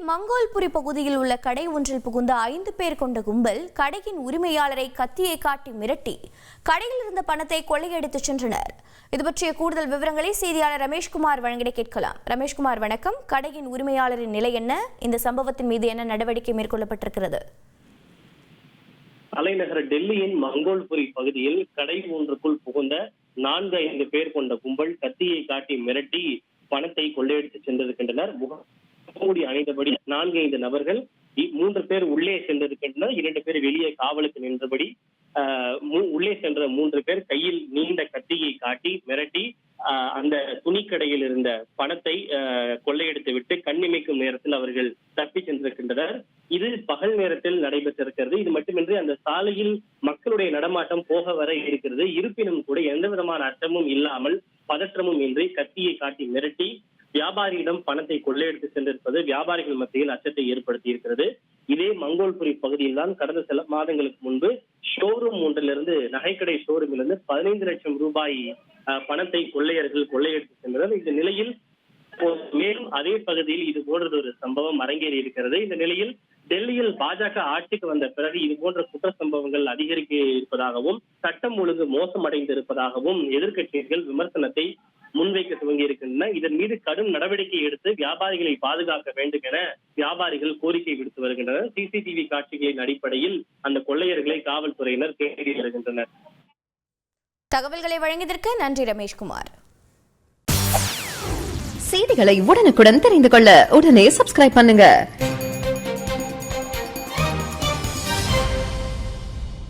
மங்கோல்புரி பகுதியில் உள்ள கடை ஒன்றில் புகுந்த 5 பேர் கொண்ட கும்பல் கடையின் உரிமையாளரை கத்தியை காட்டி மிரட்டி கடையில் இருந்த பணத்தை கொள்ளையடித்துச் சென்றனர். இதுபற்றிய கூடுதல் விவரங்களை செய்தியாளர் ரமேஷ்குமார் வழங்கிட கேட்கலாம். ரமேஷ்குமார், வணக்கம். கடையின் உரிமையாளரின் நிலை என்ன? இந்த சம்பவத்தின் மீது என்ன நடவடிக்கை மேற்கொள்ளப்பட்டிருக்கிறது? தலைநகர் டெல்லியின் மங்கோல்புரி பகுதியில் கடை ஒன்றுக்குள் புகுந்த 4-5 பேர் கொண்ட கும்பல் கத்தியை காட்டி மிரட்டி பணத்தை கொள்ளையடித்து சென்றிருக்கின்றனர். முகமூடி அணிந்தபடி 4-5 நபர்கள், 3 பேர் உள்ளே சென்றிருக்கின்றனர். 2 பேர் வெளியே காவலுக்கு நின்றபடி உள்ளே சென்ற 3 பேர் கையில் நீண்ட கத்தியை காட்டி மிரட்டி அந்த துணிக்கடையில் இருந்த பணத்தை கொள்ளையடித்து விட்டு கண்ணிமைக்கும் நேரத்தில் அவர்கள் தப்பி சென்றிருக்கின்றனர். இது பகல் நேரத்தில் நடைபெற்றிருக்கிறது. இது மட்டுமின்றி அந்த சாலையில் மக்களுடைய நடமாட்டம் போக வர இருக்கிறது. இருப்பினும் கூட எந்த விதமான அச்சமும் இல்லாமல், பதற்றமும் இன்றி கத்தியை காட்டி மிரட்டி வியாபாரியிடம் பணத்தை கொள்ளையடித்து சென்றிருப்பது வியாபாரிகள் மத்தியில் அச்சத்தை ஏற்படுத்தி இருக்கிறது. இதே மங்கோல்புரி பகுதியில் தான் கடந்த சில மாதங்களுக்கு முன்பு ஷோரூம் ஒன்றிலிருந்து, நகைக்கடை ஷோரூமிலிருந்து 15 லட்சம் ரூபாய் பணத்தை கொள்ளையர்கள் கொள்ளையடித்து சென்றனர். இந்த நிலையில் மேலும் அதே பகுதியில் இது போன்ற ஒரு சம்பவம் அரங்கேறி இருக்கிறது. இந்த நிலையில் டெல்லியில் பாஜக ஆட்சிக்கு வந்த பிறகு இது போன்ற குற்ற சம்பவங்கள் அதிகரிக்க இருப்பதாகவும், சட்டம் ஒழுங்கு மோசமடைந்து இருப்பதாகவும் எதிர்க்கட்சிகள் விமர்சனத்தை முன்வைக்க துவங்கி இருக்கின்றன. இதன் மீது கடும் நடவடிக்கை எடுத்து வியாபாரிகளை பாதுகாக்க வேண்டும் என வியாபாரிகள் கோரிக்கை விடுத்து வருகின்றனர். சிசிடிவி காட்சிகளின் அடிப்படையில் அந்த கொள்ளையர்களை காவல்துறையினர் தேடி வருகின்றனர். தகவல்களை வழங்கியதற்கு நன்றி ரமேஷ்குமார். செய்திகளை உடனுக்குடன் தெரிந்து கொள்ள உடனே சப்ஸ்கிரைப் பண்ணுங்க.